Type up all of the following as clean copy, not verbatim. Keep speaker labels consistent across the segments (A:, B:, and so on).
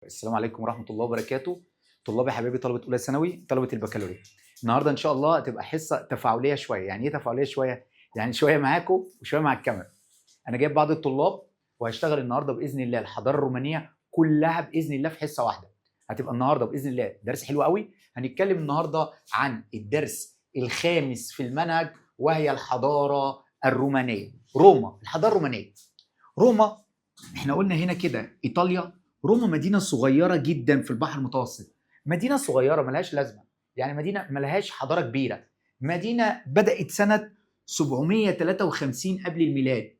A: السلام عليكم ورحمة الله وبركاته. طلابي حبايبي طلبة أولى ثانوي، طلبة البكالوريا. النهارده إن شاء الله هتبقى حصة تفاعلية شوية. يعني إيه تفاعلية شوية؟ يعني شوية معاكم وشوية مع الكاميرا. أنا جايب بعض الطلاب وهشتغل النهارده بإذن الله الحضارة الرومانية كلها بإذن الله في حصة واحدة. هتبقى النهارده بإذن الله درس حلو قوي. هنتكلم النهارده عن الدرس الخامس في المنهج وهي الحضارة الرومانية. روما، الحضارة الرومانية. روما احنا قلنا هنا كده ايطاليا. روما مدينه صغيره جدا في البحر المتوسط، مدينه صغيره ملهاش لازمه، يعني مدينه ملهاش حضاره كبيره. مدينه بدات سنه 753 قبل الميلاد.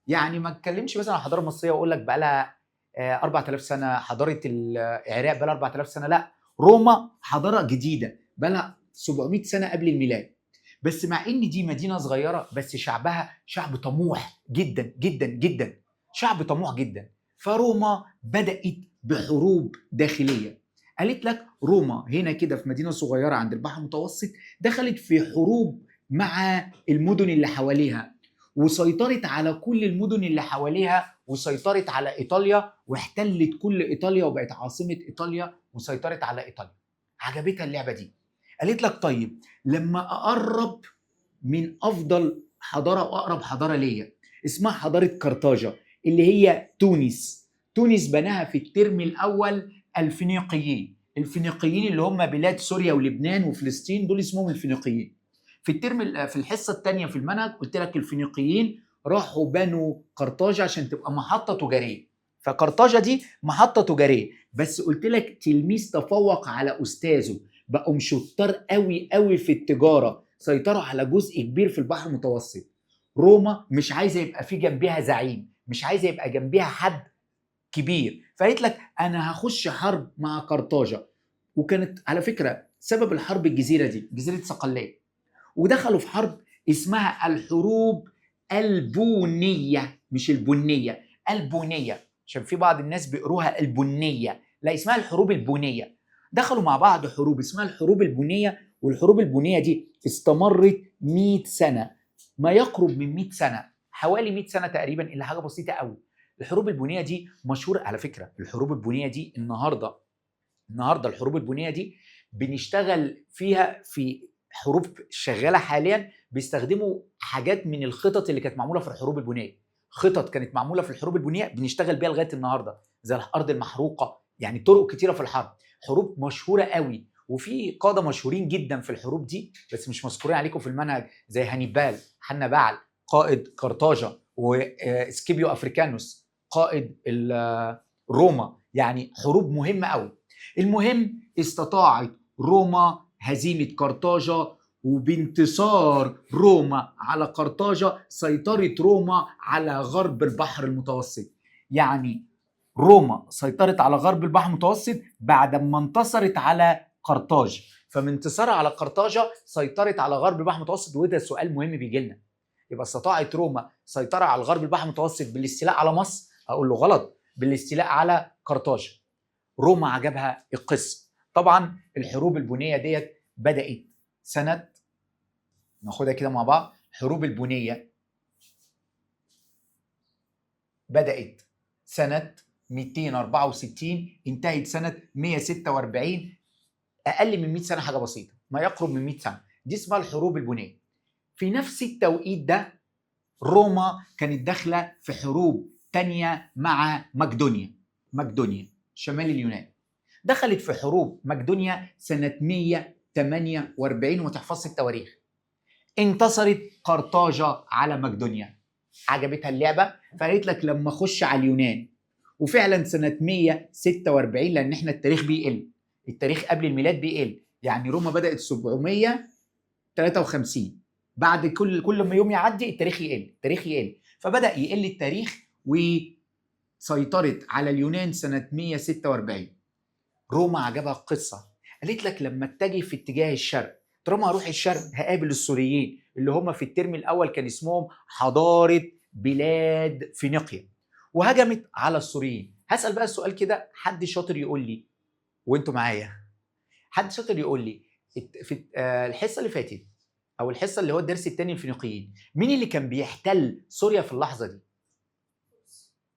A: يعني ما اتكلمش مثلا عن الحضاره المصريه واقول لك بقى لها 4000 سنه، حضاره العراق بقى لها 4000 سنه، لا، روما حضاره جديده بقى لها 700 سنه قبل الميلاد. بس مع ان دي مدينه صغيره بس شعبها شعب طموح جدا جدا جدا، شعب طموح جدا. فروما بدات بحروب داخليه. قالت لك روما هنا كده في مدينه صغيره عند البحر المتوسط دخلت في حروب مع المدن اللي حواليها، وسيطرت على كل المدن اللي حواليها، وسيطرت على ايطاليا واحتلت كل ايطاليا وبقت عاصمه ايطاليا وسيطرت على ايطاليا. عجبتها اللعبه دي. قالت لك طيب لما اقرب من افضل حضاره واقرب حضاره ليا اسمها حضاره قرطاجه اللي هي تونس. تونس بناها في الترم الاول الفينيقيين. الفينيقيين اللي هم بلاد سوريا ولبنان وفلسطين، دول اسمهم الفينيقيين. في الحصه الثانيه في المنهج قلت لك الفينيقيين راحوا بنوا قرطاجه عشان تبقى محطه تجاريه. فقرطاجه دي محطه تجاريه، بس قلت لك تلميذ تفوق على استاذه، بقوا شطار قوي قوي في التجاره، سيطروا على جزء كبير في البحر المتوسط. روما مش عايزه يبقى في جنبها زعيم، مش عايزه يبقى جنبها حد كبير، فقالت لك انا هخش حرب مع قرطاجه. وكانت على فكره سبب الحرب الجزيره دي، جزيره صقليه، ودخلوا في حرب اسمها الحروب البونيه، مش البنيه، البونيه، عشان في بعض الناس بيقروها البنيه، لا اسمها الحروب البونيه. دخلوا مع بعض حروب اسمها الحروب البونيه، والحروب البونيه دي استمرت 100 سنه، ما يقرب من 100 سنه، حوالي 100 سنه تقريبا، الا حاجه بسيطه قوي. الحروب البونيه دي مشهوره على فكره. الحروب البونيه دي النهارده الحروب البونيه دي بنشتغل فيها في حروب شغاله حاليا، بيستخدموا حاجات من الخطط اللي كانت معموله في الحروب البونيه. خطط كانت معموله في الحروب البونيه بنشتغل بيها لغايه النهارده، زي الارض المحروقه، يعني طرق كتيره في الحرب. حروب مشهوره قوي، وفي قاده مشهورين جدا في الحروب دي بس مش مذكورين عليكم في المنهج، زي هانيبال، حنبال قائد قرطاجه، وسكيبيو افريكانوس قائد روما. يعني حروب مهمه قوي. المهم استطاعت روما هزيمة قرطاجة، وبانتصار روما على قرطاجة سيطرت روما على غرب البحر المتوسط. يعني روما سيطرت على غرب البحر المتوسط بعد ما انتصرت على قرطاج، فمن انتصارها على قرطاجة سيطرت على غرب البحر المتوسط. وده سؤال مهم بيجي لنا، يبقى استطاعت روما سيطرة على غرب البحر المتوسط بالاستيلاء على مصر؟ هقول له غلط، بالاستيلاء على قرطاج. روما عجبها القسم. طبعا الحروب البونيه ديت بدات سنه، ناخدها كده مع بعض. الحروب البونيه بدات سنه 264 انتهت سنه 146، اقل من 100 سنه، حاجه بسيطه، ما يقرب من 100 سنه. دي اسمها الحروب البونيه. في نفس التوقيت ده روما كانت داخله في حروب تانية مع مقدونيا شمال اليونان. دخلت في حروب مقدونيا سنة 148، وما تحفظش التواريخ. انتصرت قرطاجة على مقدونيا، عجبتها اللعبة فقالت لك لما اخش على اليونان. وفعلا سنة 146، لأن احنا التاريخ بيقل، التاريخ قبل الميلاد بيقل، يعني روما بدأت 753، بعد كل ما يوم يعدي التاريخ يقل، فبدأ يقل التاريخ، وسيطرت على اليونان سنة 146. روما عجبها القصه، قالت لك لما اتجه في اتجاه الشرق، طالما هروح الشرق هقابل السوريين اللي هم في الترم الاول كان اسمهم حضاره بلاد فينيقيا، وهجمت على السوريين. هسال بقى السؤال كده، حد شاطر يقول لي وانتوا معايا، حد شاطر يقول لي في الحصه اللي فاتت او الحصه اللي هو الدرس الثاني الفينيقيين، مين اللي كان بيحتل سوريا في اللحظه دي؟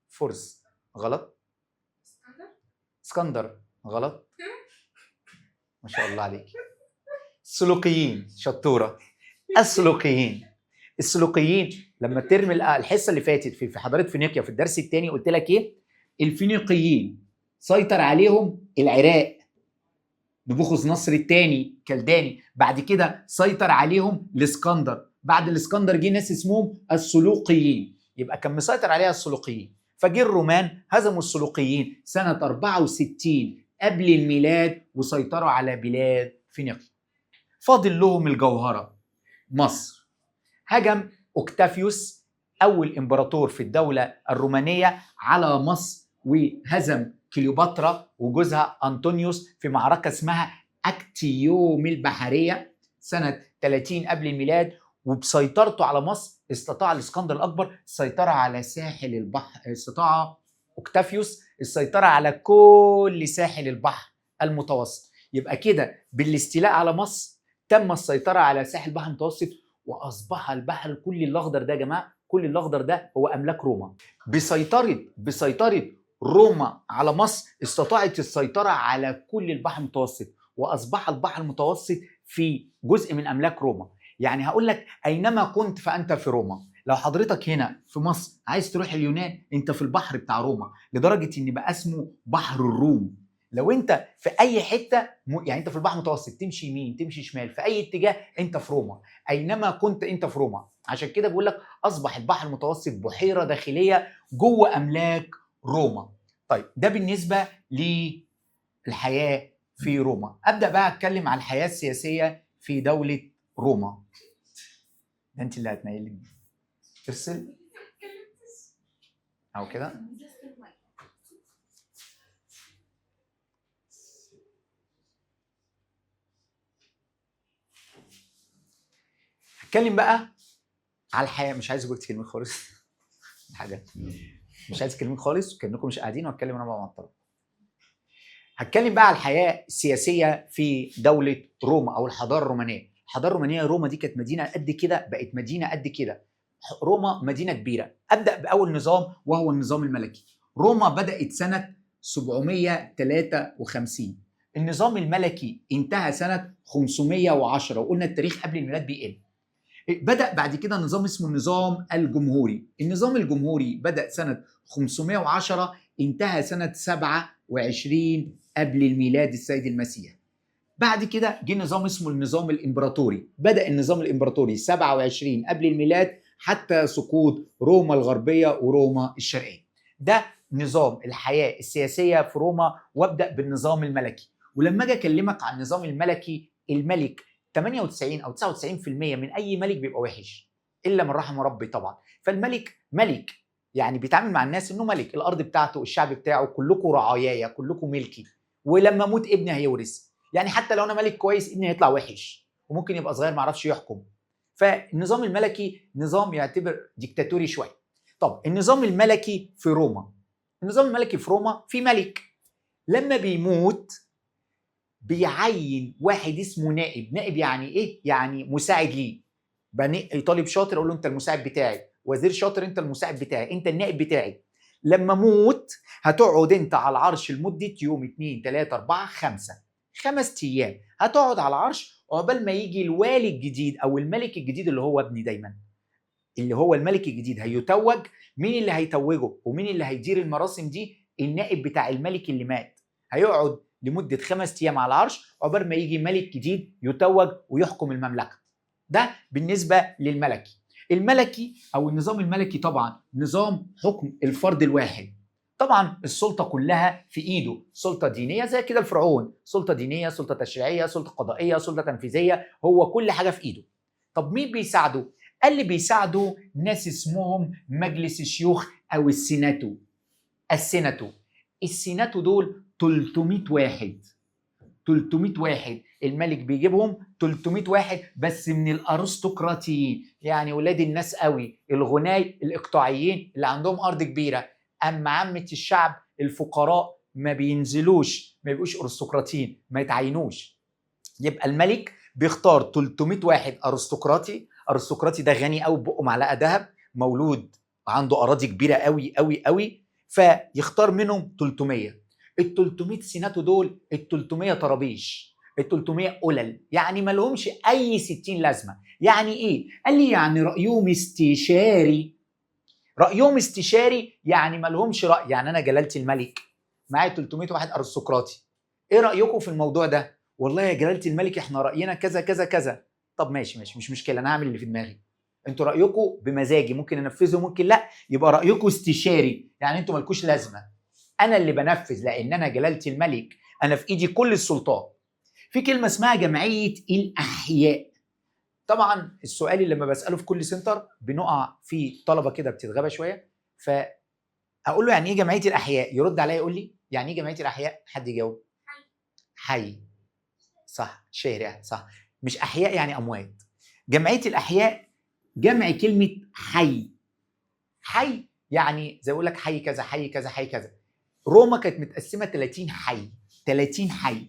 A: فرس. غلط. اسكندر غلط. ما شاء الله عليك. السلوقيين شطوره. السلوقيين لما الترم الحصه اللي فاتت في حضاره فينيقيا في الدرس الثاني قلت لك ايه؟ الفينيقيين سيطر عليهم العراق نبوخذ نصر الثاني كلداني، بعد كده سيطر عليهم الاسكندر، بعد الاسكندر جه ناس اسمهم السلوقيين، يبقى كان مسيطر عليها السلوقيين. فجه الرومان هزموا السلوقيين سنه 64 قبل الميلاد وسيطروا على بلاد فينيقيا. فاضل لهم الجوهره مصر. هجم اوكتافيوس اول امبراطور في الدوله الرومانيه على مصر وهزم كليوباترا وجوزها أنطونيوس في معركة اسمها أكتيوم البحرية سنة 30 قبل الميلاد. وبسيطرته على مصر استطاع الإسكندر الأكبر السيطرة على ساحل البحر، استطاع أوكتافيوس السيطرة على كل ساحل البحر المتوسط. يبقى كده بالاستيلاء على مصر تم السيطرة على ساحل البحر المتوسط، وأصبح البحر كل الأخضر ده يا جماعة، كل الأخضر ده هو أملاك روما. بسيطرة روما على مصر استطاعت السيطرة على كل البحر المتوسط، وأصبح البحر المتوسط في جزء من أملاك روما. يعني هقول لك أينما كنت فأنت في روما. لو حضرتك هنا في مصر عايز تروح اليونان أنت في البحر بتاع روما، لدرجة إن بقى اسمه بحر الروم. لو أنت في أي حتة يعني أنت في البحر المتوسط تمشي يمين تمشي شمال في أي اتجاه أنت في روما، أينما كنت أنت في روما. عشان كده بقول لك أصبح البحر المتوسط بحيرة داخلية جوه أملاك روما. طيب ده بالنسبة للحياة في روما. أبدأ بقى أتكلم عن الحياة السياسية في دولة روما. ده أنت اللي هتنيلي ارسل أو كده. هتكلم بقى على الحياة. مش عايز أقول كلمة خالص حاجة مش عايز كلمة خالص وكأنكم مش قاعدين، وأتكلم أنا بقى مع الطلبة. هتكلم بقى على الحياة السياسية في دولة روما أو الحضارة الرومانية. الحضارة الرومانية، روما دي كانت مدينة قد كده بقت مدينة قد كده. روما مدينة كبيرة. أبدأ بأول نظام وهو النظام الملكي. روما بدأت سنة 753. النظام الملكي انتهى سنة 510، وقلنا التاريخ قبل الميلاد بيقل. بدأ بعد كده نظام اسمه النظام الجمهوري. النظام الجمهوري بدأ سنة 510 انتهى سنة 27 قبل الميلاد السيد المسيح. بعد كده جه نظام اسمه النظام الإمبراطوري. بدأ النظام الإمبراطوري 27 قبل الميلاد حتى سقوط روما الغربية وروما الشرقية. ده نظام الحياة السياسية في روما. وابدأ بالنظام الملكي. ولما اجي اكلمك عن النظام الملكي، الملك 98 أو 99% من أي ملك بيبقى وحش إلا من رحم ربي طبعا. فالملك ملك يعني بيتعامل مع الناس إنه ملك، الأرض بتاعته الشعب بتاعه كلكم رعايايا كلكم ملكي، ولما أموت ابني هيورث. يعني حتى لو أنا ملك كويس ابني هيطلع وحش وممكن يبقى صغير ما عرفش يحكم. فالنظام الملكي نظام يعتبر ديكتاتوري شوية. طب النظام الملكي في روما، النظام الملكي في روما في ملك لما بيموت بيعين واحد اسمه نائب. نائب يعني ايه؟ يعني مساعد ليه. طالب شاطر اقول له انت المساعد بتاعي، وزير شاطر انت المساعد بتاعي، انت النائب بتاعي. لما موت هتقعد انت على العرش لمده يوم 2 3 4 5 ايام هتقعد على العرش وقبل ما يجي الوالي الجديد او الملك الجديد اللي هو ابني دايما، اللي هو الملك الجديد هيتوج. مين اللي هيتوجه ومين اللي هيدير المراسم دي؟ النائب بتاع الملك اللي مات. هيقعد لمدة 5 أيام على العرش عقبال ما يجي ملك جديد يتوج ويحكم المملكة. ده بالنسبة للملكي. الملكي أو النظام الملكي طبعا نظام حكم الفرد الواحد. طبعا السلطة كلها في إيده، سلطة دينية زي كده الفرعون، سلطة دينية، سلطة تشريعية، سلطة قضائية، سلطة تنفيذية، هو كل حاجة في إيده. طب مين بيساعده؟ اللي بيساعده ناس اسمهم مجلس الشيوخ أو السيناتو. السيناتو دول 300 واحد. 300 واحد الملك بيجيبهم 300 واحد بس من الارستقراطيين، يعني ولاد الناس قوي، الغناي الاقطاعيين اللي عندهم ارض كبيره. اما عامه الشعب الفقراء ما بينزلوش، ما يبقوش ارستقراطيين، ما يتعينوش. يبقى الملك بيختار 300 واحد ارستقراطي ده غني قوي بقه معلقه ذهب، مولود عنده اراضي كبيره قوي قوي قوي، فيختار منهم 300. ال 300 سيناتو دول ال 300 طرابيش، ال 300 قلل، يعني ما لهمش اي 60 لازمه. يعني ايه؟ قال لي يعني رايهم استشاري. رايهم استشاري يعني ما لهمش راي. يعني انا جلاله الملك معايا 300 واحد ارستقراطي، ايه رايكم في الموضوع ده؟ والله يا جلاله الملك احنا راينا كذا كذا كذا. طب ماشي مش مشكله، انا هعمل اللي في دماغي. انتوا رايكم بمزاجي، ممكن انفذه ممكن لا، يبقى رايكم استشاري، يعني انتوا مالكوش لازمه. انا اللي بنفذ لان انا جلاله الملك، انا في ايدي كل السلطات. في كلمه اسمها جمعيه الاحياء. طبعا السؤال اللي لما بساله في كل سنتر بنقع فيه طلبه كده بتتغبى شويه، فاقول له يعني ايه جمعيه الاحياء؟ يرد عليا يقول لي يعني ايه جمعيه الاحياء؟ حد يجاوب. حي. صح، شارع، صح. مش احياء يعني اموات. جمعيه الاحياء جمع كلمه حي. حي يعني زي اقول لك حي كذا حي كذا حي كذا. روما كانت متقسمه 30 حي. 30 حي.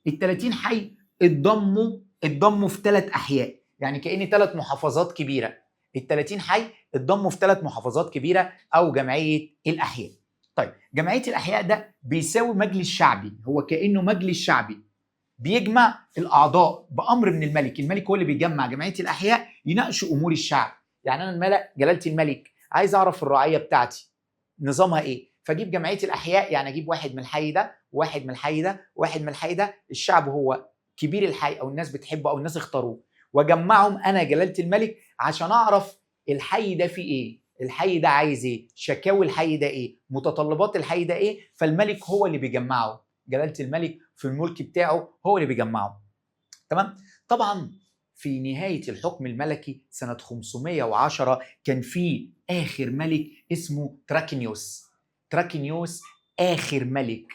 A: ال 30 حي اتضموا في 3 احياء، يعني كأن 3 محافظات كبيره. ال 30 حي اتضموا في 3 محافظات كبيره او جمعيه الاحياء. طيب جمعيه الاحياء ده بيساوي مجلس شعبي، هو كأنه مجلس شعبي بيجمع الاعضاء بامر من الملك. الملك هو اللي بيجمع جمعيه الاحياء يناقشوا امور الشعب. يعني انا الملك جلاله الملك عايز اعرف الرعيه بتاعتي نظامها ايه، فاجيب جمعيه الاحياء، يعني اجيب واحد من الحي ده، واحد من الحي ده، واحد من الحي ده. الشعب هو كبير الحي او الناس بتحبه او الناس اختاروه، واجمعهم انا جلاله الملك عشان اعرف الحي ده فيه ايه، الحي ده عايز ايه، شكاوي الحي ده ايه، متطلبات الحي ده ايه. فالملك هو اللي بيجمعه، جلاله الملك في الملك بتاعه هو اللي بيجمعه. تمام. طبعا في نهايه الحكم الملكي سنه 510 كان في اخر ملك اسمه تراكينيوس. تراكينيوس اخر ملك.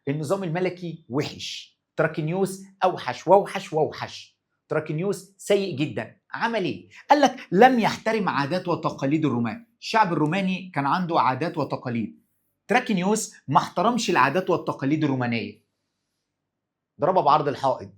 A: النظام الملكي وحش، تراكينيوس اوحش واوحش واوحش. تراكينيوس سيء جدا. عمل ايه؟ قال لك لم يحترم عادات وتقاليد الرومان. الشعب الروماني كان عنده عادات وتقاليد. تراكينيوس ما احترمش العادات والتقاليد الرومانيه، ضربها بعرض الحائط.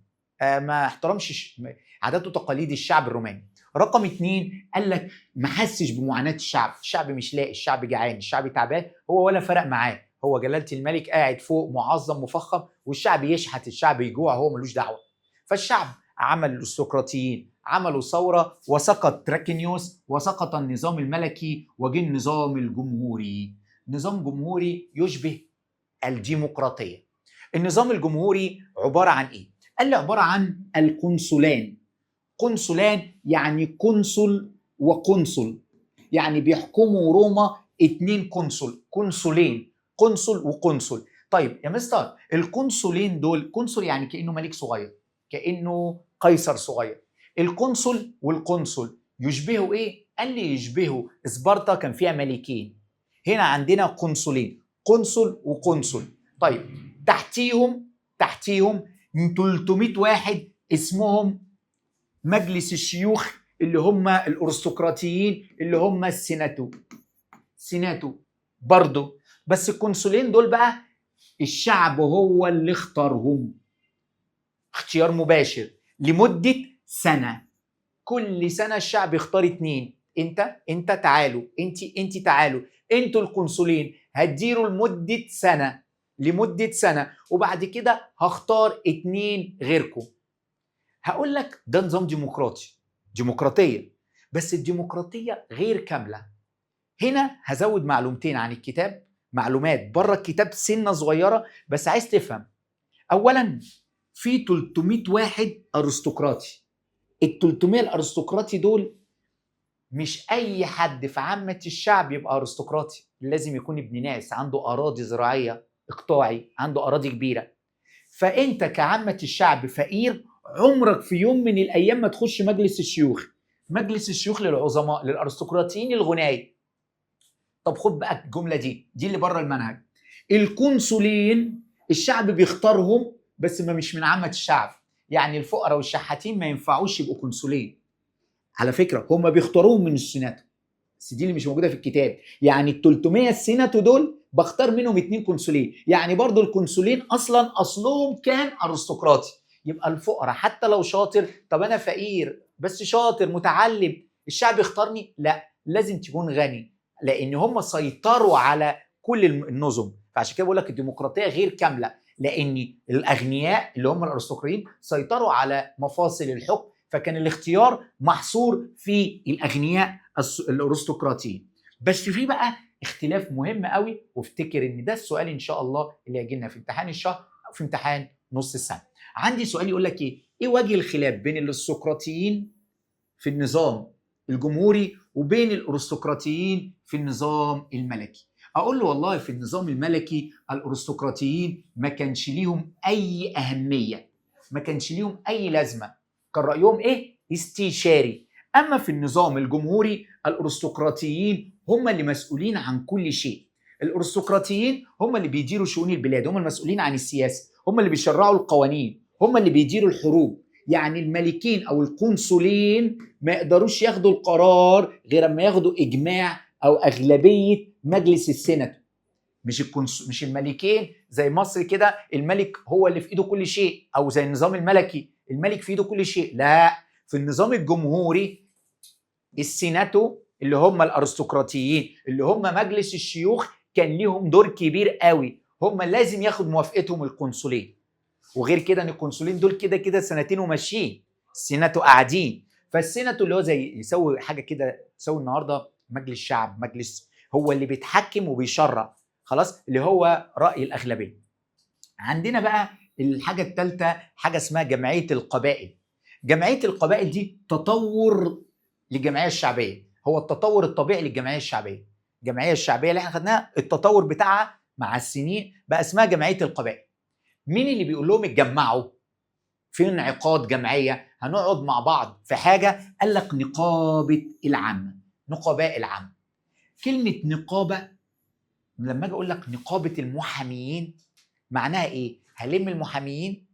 A: ما احترمش عادات وتقاليد الشعب الروماني. رقم 2 قال لك ما حسش بمعاناه الشعب. الشعب مش لاقي، الشعب جعان، الشعب تعبان، هو ولا فرق معاه. هو جلاله الملك قاعد فوق معظم مفخم، والشعب يشحت، الشعب يجوع، هو ملوش دعوه. فالشعب عمل الارستقراطيين عملوا ثوره، وسقط تراكينيوس، وسقط النظام الملكي، وجه النظام الجمهوري. نظام جمهوري يشبه الديمقراطيه. النظام الجمهوري عباره عن ايه؟ قال لي عباره عن القنصلان. قنصلان يعني قنصل وقنصل، يعني بيحكموا روما 2 قنصل، قنصلين، قنصل وقنصل. طيب يا مستر القنصلين دول، قنصل يعني كانه ملك صغير، كانه قيصر صغير. القنصل والقنصل يشبهوا ايه؟ قال لي يشبهوا سبارتا كان فيها ملكين، هنا عندنا قنصلين، قنصل وقنصل. طيب تحتيهم 300 واحد اسمهم مجلس الشيوخ، اللي هم الارستقراطيين، اللي هم السيناتو برضه. بس القنصلين دول بقى الشعب هو اللي اختارهم اختيار مباشر لمدة سنة. كل سنة الشعب يختار 2، انت تعالوا، انت تعالوا، انتوا القنصلين هتديروا لمدة سنة، وبعد كده هختار 2 غيركم. هقول لك ده نظام ديمقراطية، بس الديمقراطية غير كاملة. هنا هزود معلومتين عن الكتاب، معلومات بره الكتاب سنة صغيرة بس عايز تفهم. أولا في 300 واحد أرستقراطي. ال 300 الأرستقراطي دول مش أي حد في عامة الشعب يبقى أرستقراطي، لازم يكون ابن ناس عنده أراضي زراعية، إقطاعي، عنده أراضي كبيرة. فأنت كعامة الشعب فقير، عمرك في يوم من الأيام ما تخش مجلس الشيوخ. مجلس الشيوخ للعظماء، للأرستقراطيين الغناي. طب خد بقى الجملة دي اللي بره المنهج. القنصلين الشعب بيختارهم بس ما مش من عامة الشعب، يعني الفقراء والشحاتين ما ينفعوش يبقوا قنصلين. على فكرة هم بيختاروهم من السيناتو، بس دي اللي مش موجودة في الكتاب. يعني ال 300 السيناتو دول بختار منهم 2 قنصلين، يعني برضو القنصلين أصلا أصلهم كان أرستقراطي. يبقى الفقراء حتى لو شاطر، طب أنا فقير بس شاطر متعلم، الشعب يختارني؟ لا، لازم تكون غني، لأن هم سيطروا على كل النظم. فعشان كده بقول لك الديمقراطيه غير كامله، لان الاغنياء اللي هم الارستقراطيين سيطروا على مفاصل الحكم، فكان الاختيار محصور في الاغنياء الارستقراطيين. بس في بقى اختلاف مهم قوي، وافتكر ان ده السؤال ان شاء الله اللي هيجي لنا في امتحان الشهر او في امتحان نص السنه. عندي سؤال يقول لك ايه وجه الخلاف بين الارستقراطيين في النظام الجمهوري وبين الارستقراطيين في النظام الملكي؟ اقول له والله في النظام الملكي الارستقراطيين ما كانش ليهم اي اهميه، ما كانش ليهم اي لازمه، كان رايهم ايه؟ استشاري. اما في النظام الجمهوري الارستقراطيين هم اللي مسؤولين عن كل شيء. الارستقراطيين هم اللي بيديروا شؤون البلاد، هم المسؤولين عن السياسه، هم اللي بيشرعوا القوانين، هم اللي بيديروا الحروب. يعني الملكين او القنصلين ما يقدروش ياخدوا القرار غير اما ياخدوا اجماع او اغلبيه مجلس السنت. مش الملكين زي مصر كده الملك هو اللي في ايده كل شيء، او زي النظام الملكي الملك في ايده كل شيء. لا، في النظام الجمهوري السيناتو اللي هم الارستقراطيين اللي هم مجلس الشيوخ كان ليهم دور كبير قوي، هم لازم ياخد موافقتهم القنصلين. وغير كده ان القنصلين دول كده كده سنتين وماشيين، السيناتو قاعدين. فالسيناتو اللي هو زي يسوي حاجه كده، يسوي النهارده مجلس شعب، مجلس هو اللي بيتحكم وبيشرع، خلاص، اللي هو راي الاغلبيه. عندنا بقى الحاجه الثالثه حاجه اسمها جمعيه القبائل. جمعيه القبائل دي تطور للجمعيه الشعبيه، هو التطور الطبيعي للجمعيه الشعبيه. الجمعيه الشعبيه اللي احنا خدناها التطور بتاعها مع السنين بقى اسمها جمعيه القبائل. مين اللي بيقول لهم اتجمعوا في انعقاد جمعيه؟ هنقعد مع بعض في حاجه، قال لك نقابه العامه، نقباء العامه. كلمه نقابه لما اجي اقول لك نقابه المحاميين معناها ايه؟ هلم المحاميين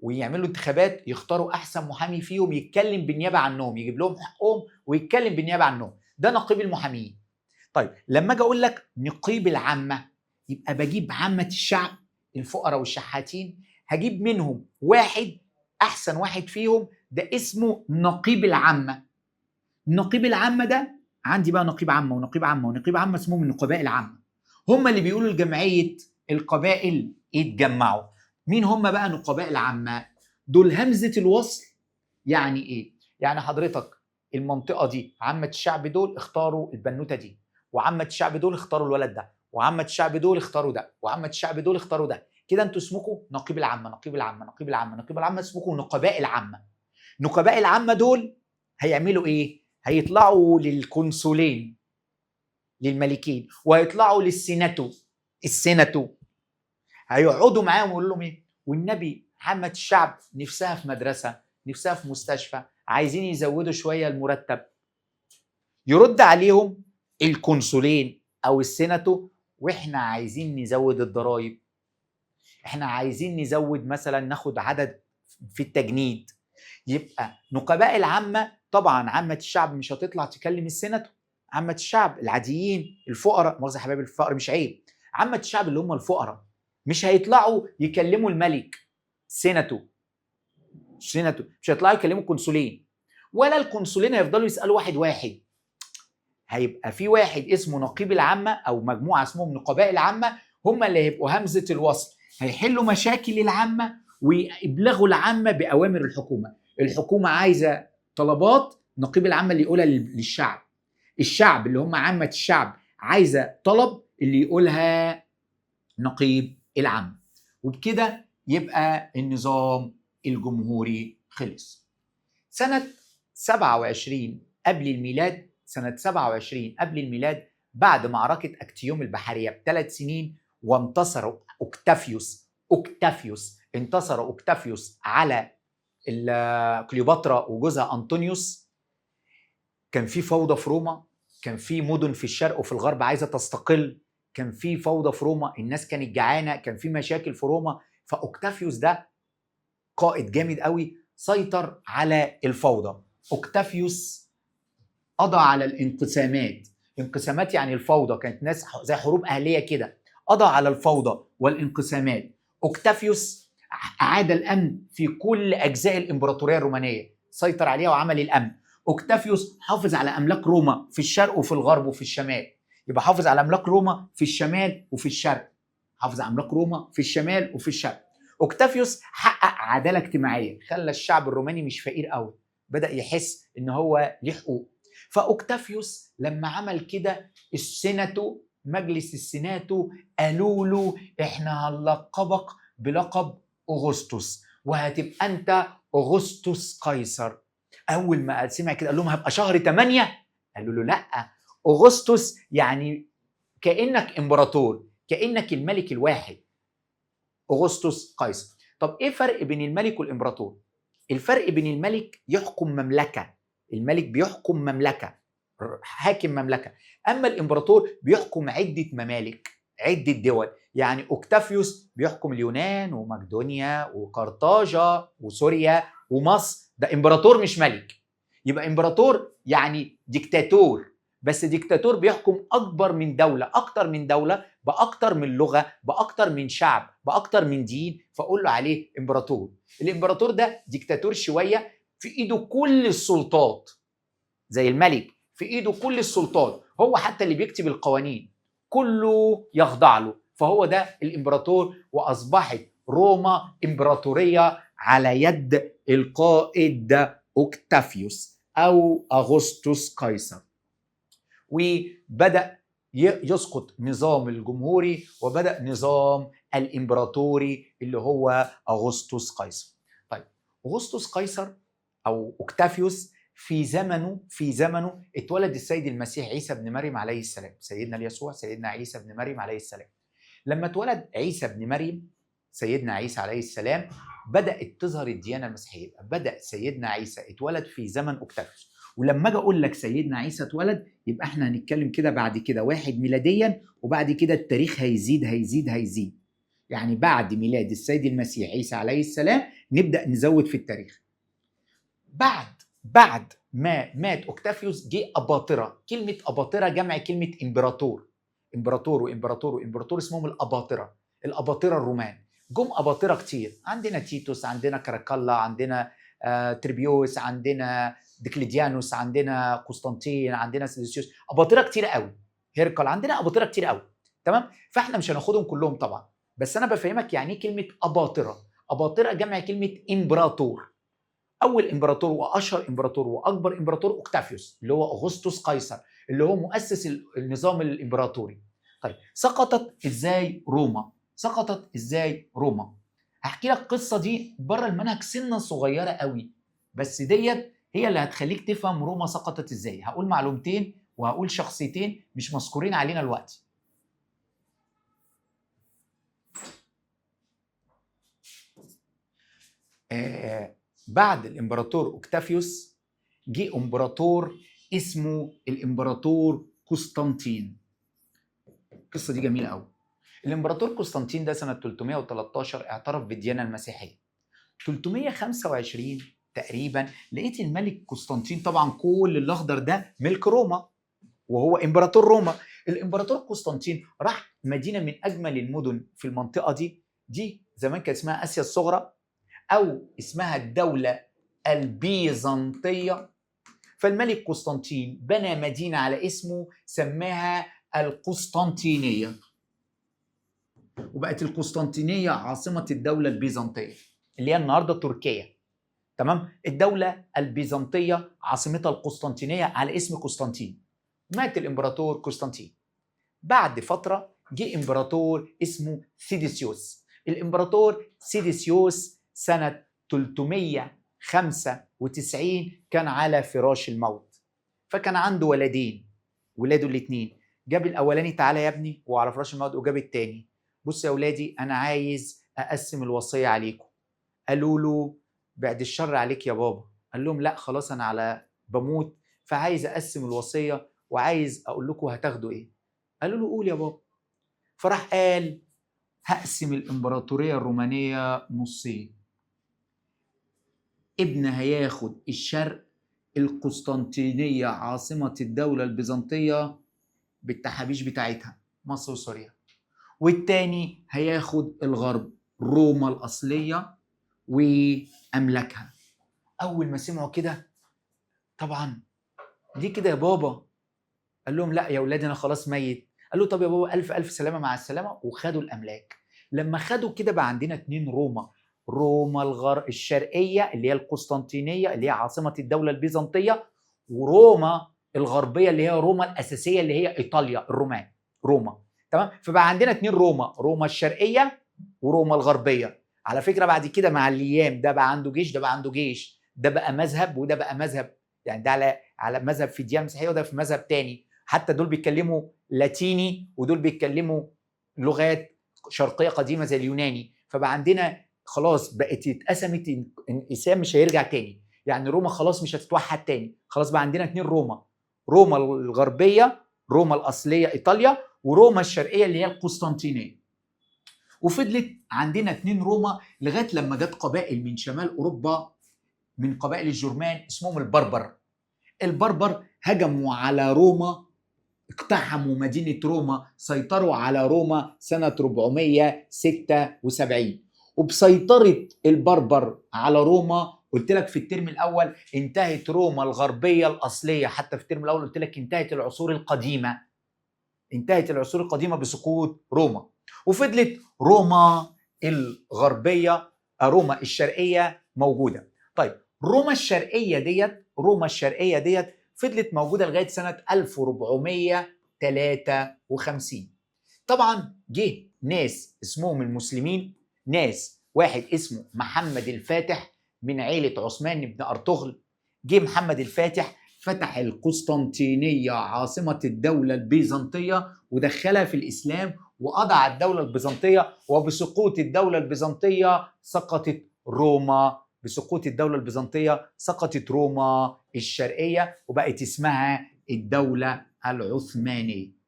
A: ويعملوا انتخابات، يختاروا احسن محامي فيهم يتكلم بالنيابه عنهم، يجيب لهم حقهم ويتكلم بالنيابه عنهم، ده نقيب المحاميين. طيب لما اجي اقول لك نقيب العامه، يبقى بجيب عامه الشعب الفقراء والشحاتين، هجيب منهم واحد احسن واحد فيهم، ده اسمه نقيب العامه. نقيب العامه ده عندي بقى نقيب عامه ونقيب عامه ونقيب عامه اسمهم النقباء العامه، هم اللي بيقولوا لجمعيه القبائل يتجمعوا. مين هم بقى نقباء العامه؟ دول همزه الوصل. يعني ايه؟ يعني حضرتك المنطقه دي عامه الشعب دول اختاروا البنوته دي، وعامه الشعب دول اختاروا الولد ده، وعامه الشعب دول اختاروا ده، وعامه الشعب دول اختاروا ده. كده انتوا اسمكم نقيب العامه، نقيب العامه، نقيب العامه، نقيب العامه، اسمكم نقباء العامه. نقباء العامه دول هيعملوا ايه؟ هيطلعوا للقنصلين للملكين، وهيطلعوا للسيناتو، السيناتو هيقعدوا معاهم ويقولوا لهم ايه؟ والنبي عامه الشعب نفسها في مدرسه، نفسها في مستشفى، عايزين يزودوا شويه المرتب. يرد عليهم القنصلين او السيناتو، واحنا عايزين نزود الضرائب، احنا عايزين نزود مثلا ناخد عدد في التجنيد. يبقى نقباء العامه طبعا عامه الشعب مش هتطلع تكلم السيناتو، عامه الشعب العاديين الفقراء، مؤاخذه يا حبايبي الفقر مش عيب، عامه الشعب اللي هم الفقراء مش هيطلعوا يكلموا الملك سيناتو، مش هيطلعوا يكلموا القنصلين، ولا القنصلين هيفضلوا يسالوا واحد واحد. هيبقى في واحد اسمه نقيب العامه او مجموعه اسمهم نقباء العامه، هم اللي هيبقوا همزه الوصل، هيحلوا مشاكل العامه ويبلغوا العامه باوامر الحكومه. الحكومه عايزه طلبات، نقيب العامه اللي يقولها للشعب. الشعب اللي هم عامه الشعب عايزه طلب، اللي يقولها نقيب العامه. وبكده يبقى النظام الجمهوري خلص. سنه 27 قبل الميلاد، سنة 27 قبل الميلاد، بعد معركة أكتيوم البحرية ب3 سنين، وانتصر أوكتافيوس انتصر أوكتافيوس على كليوباترا وجوزها أنطونيوس. كان في فوضى في روما، كان في مدن في الشرق وفي الغرب عايزة تستقل، كان في فوضى في روما، الناس كانت جعانة، كان في مشاكل في روما. فأوكتافيوس ده قائد جامد قوي سيطر على الفوضى. أوكتافيوس قضى على الانقسامات، انقسامات يعني الفوضى، كانت ناس زي حروب أهلية كده، قضى على الفوضى والانقسامات. أوكتافيوس أعاد الأمن في كل أجزاء الإمبراطورية الرومانية، سيطر عليها وعمل الأمن. أوكتافيوس حافظ على أملاك روما في الشرق وفي الغرب وفي الشمال، يبقى حافظ على أملاك روما في الشمال وفي الشرق. حافظ املاك روما في الشمال وفي الشرق. اوكتافيوس حقق عداله اجتماعيه، خلى الشعب الروماني مش فقير قوي، بدا يحس ان هو ليه حقوق. فاوكتافيوس لما عمل كده السيناتو، مجلس السيناتو، قالوا له احنا هنلقبك بلقب اغسطس وهتبقى انت اغسطس قيصر. اول ما سمع كده قال لهم هبقى شهر 8. قالوا له لا، اغسطس يعني كانك امبراطور، كانك الملك الواحد، اغسطس قيصر. طب ايه فرق بين الملك والامبراطور؟ الفرق بين الملك يحكم مملكه، الملك بيحكم مملكه، حاكم مملكه، اما الامبراطور بيحكم عده ممالك، عده دول. يعني اوكتافيوس بيحكم اليونان ومقدونيا وقرطاجة وسوريا ومصر، ده امبراطور مش ملك. يبقى امبراطور يعني ديكتاتور، بس ديكتاتور بيحكم اكبر من دوله، اكتر من دوله، باكتر من لغه، باكتر من شعب، باكتر من دين، فاقول له عليه امبراطور. الامبراطور ده ديكتاتور شويه، في ايده كل السلطات زي الملك، في ايده كل السلطات، هو حتى اللي بيكتب القوانين كله يخضع له، فهو ده الامبراطور. واصبحت روما امبراطوريه على يد القائد اوكتافيوس او اغسطس قيصر. وبدأ يسقط نظام الجمهوري وبدأ نظام الإمبراطوري اللي هو أغسطس قيصر. طيب أغسطس قيصر أو أوكتافيوس في زمنه اتولد السيد المسيح عيسى بن مريم عليه السلام، سيدنا يسوع سيدنا عيسى بن مريم عليه السلام. لما اتولد عيسى بن مريم سيدنا عيسى عليه السلام بدأت تظهر الديانة المسيحية، بدأ سيدنا عيسى اتولد في زمن أوكتافيوس. ولما اجي اقول لك سيدنا عيسى اتولد يبقى احنا هنتكلم كده بعد كده 1 ميلاديا، وبعد كده التاريخ هيزيد هيزيد هيزيد. يعني بعد ميلاد السيد المسيح عيسى عليه السلام نبدأ نزود في التاريخ. بعد ما مات اوكتافيوس جه أباطرة. كلمة أباطرة جمع كلمة إمبراطور، إمبراطور وإمبراطور وإمبراطور اسمهم الأباطرة، الأباطرة الرومان. جم أباطرة كتير، عندنا تيتوس، عندنا كاراكالا، عندنا تريبيوس، عندنا ديكليديانوس، عندنا قسطنطين، عندنا سيليسيوس، أباطرة كتير قوي، هيركل، عندنا أباطرة كتير قوي. تمام؟ فاحنا مش هناخدهم كلهم طبعا، بس أنا بفهمك يعني كلمة أباطرة. أباطرة جمع كلمة إمبراطور. اول امبراطور واشهر امبراطور واكبر امبراطور اوكتافيوس اللي هو اغسطس قيصر اللي هو مؤسس النظام الامبراطوري. طيب سقطت ازاي روما؟ سقطت ازاي روما؟ هحكي لك القصه دي بره المنهج سنه صغيره قوي، بس ديت هي اللي هتخليك تفهم روما سقطت ازاي. هقول معلومتين وهقول شخصيتين مش مذكورين علينا الوقت. بعد الامبراطور اوكتافيوس جه امبراطور اسمه الامبراطور قسطنطين. القصه دي جميله قوي. الامبراطور قسطنطين ده سنه 313 اعترف بالديانه المسيحيه. 325 تقريبا لقيت الملك قسطنطين، طبعا كل الاخضر ده ملك روما وهو امبراطور روما. الامبراطور قسطنطين راح مدينه من اجمل المدن في المنطقه دي زمان كان اسمها اسيا الصغرى او اسمها الدوله البيزنطيه. فالملك قسطنطين بنى مدينة على اسمه سماها القسطنطينية، وبقت القسطنطينية عاصمة الدولة البيزنطية اللي هي النهاردة تركيا. تمام؟ الدولة البيزنطية عاصمتها القسطنطينية على اسم قسطنطين. مات الإمبراطور قسطنطين. بعد فترة جه إمبراطور اسمه سيديسيوس. الإمبراطور سيديسيوس سنة 395 كان على فراش الموت، فكان عنده ولدين، ولاده الاثنين. جاب الاولاني تعالى يا ابني وعلى فراش الموت، وجاب الثاني بص يا اولادي انا عايز اقسم الوصيه عليكم. قالوا له بعد الشر عليك يا بابا. قال لهم لا خلاص انا على بموت فعايز اقسم الوصيه وعايز اقول لكم هتاخدوا ايه. قالوا له قول يا بابا. فراح قال هقسم الامبراطوريه الرومانيه نصين، ابن هياخد الشرق، القسطنطينية عاصمة الدولة البيزنطية بالتحابيش بتاعتها مصر وسوريا، والتاني هياخد الغرب روما الأصلية وأملاكها. أول ما سمعوا كده طبعا ليه كده يا بابا؟ قال لهم لا يا أولادي أنا خلاص ميت، قال له طب يا بابا الف الف سلامه مع السلامه، وخدوا الاملاك. لما خدوا كده بقى عندنا 2 روما، روما الشرقيه اللي هي القسطنطينيه اللي هي عاصمه الدوله البيزنطيه، وروما الغربيه اللي هي روما الاساسيه اللي هي ايطاليا الرومان روما. تمام؟ فبقى عندنا 2 روما، روما الشرقيه وروما الغربيه. على فكره بعد كده مع الايام ده بقى عنده جيش، ده بقى عنده جيش، ده بقى مذهب وده بقى مذهب، يعني ده على مذهب في ديانه مسيحيه وده في مذهب تاني، حتى دول بيتكلموا لاتيني ودول بيتكلموا لغات شرقيه قديمه زي اليوناني. فبقى عندنا خلاص بقت اتقسمت، انقسام مش هيرجع تاني، يعني روما خلاص مش هتتوحد تاني، خلاص بقى عندنا 2 روما، روما الغربيه روما الاصليه ايطاليا، وروما الشرقيه اللي هي القسطنطينيه. وفضلت عندنا 2 روما لغايه لما جت قبائل من شمال اوروبا، من قبائل الجرمان اسمهم البربر. البربر هجموا على روما، اقتحموا مدينة روما، سيطروا على روما سنة 476. وبسيطرة البربر على روما قلت لك في الترم الأول انتهت روما الغربية الأصلية، حتى في الترم الأول قلت لك انتهت العصور القديمة، انتهت العصور القديمة بسقوط روما، وفضلت روما الغربية روما الشرقية موجودة. طيب روما الشرقية ديت فضلت موجودة لغاية سنة 1453. طبعا جه ناس اسمهم المسلمين، ناس واحد اسمه محمد الفاتح من عيلة عثمان بن أرطغرل. جه محمد الفاتح فتح القسطنطينية عاصمة الدولة البيزنطية ودخلها في الإسلام وقضى على الدولة البيزنطية، وبسقوط الدولة البيزنطية سقطت روما، بسقوط الدولة البيزنطية سقطت روما الشرقية وبقت اسمها الدولة العثمانية.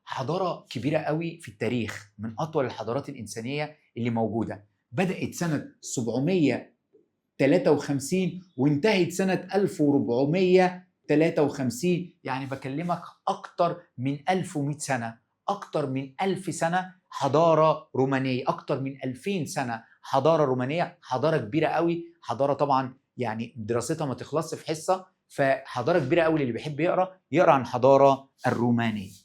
A: حضارة كبيرة قوي في التاريخ، من أطول الحضارات الإنسانية اللي موجودة، بدأت سنة 753 وانتهت سنة 1453، يعني بكلمك أكتر من 1100 سنة، أكتر من 1000 سنة حضارة رومانية، أكتر من 2000 سنة حضارة رومانية. حضارة كبيرة قوي، حضارة طبعا يعني دراستها ما تخلصش في حصة، فحضارة كبيرة قوي. اللي بيحب يقرأ عن حضارة الرومانية.